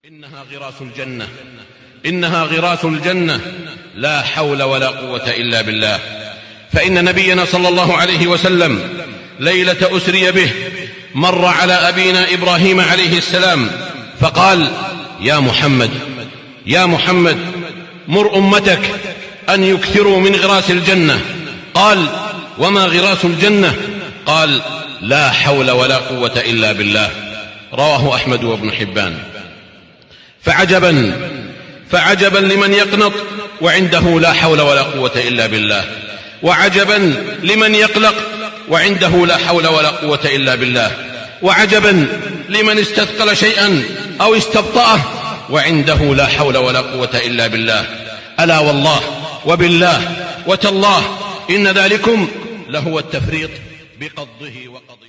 إنها غراس الجنة، إنها غراس الجنة، لا حول ولا قوة إلا بالله. فإن نبينا صلى الله عليه وسلم ليلة أسري به مر على أبينا إبراهيم عليه السلام فقال: يا محمد يا محمد، مر أمتك أن يكثروا من غراس الجنة. قال: وما غراس الجنة؟ قال: لا حول ولا قوة إلا بالله. رواه أحمد وابن حبان. فعجبا لمن يقنط وعنده لا حول ولا قوة إلا بالله، وعجبا لمن يقلق وعنده لا حول ولا قوة إلا بالله، وعجبا لمن استثقل شيئا أو استبطأه وعنده لا حول ولا قوة إلا بالله. ألا والله وبالله وتالله إن ذلكم لهو التفريط بقضه وقضيه.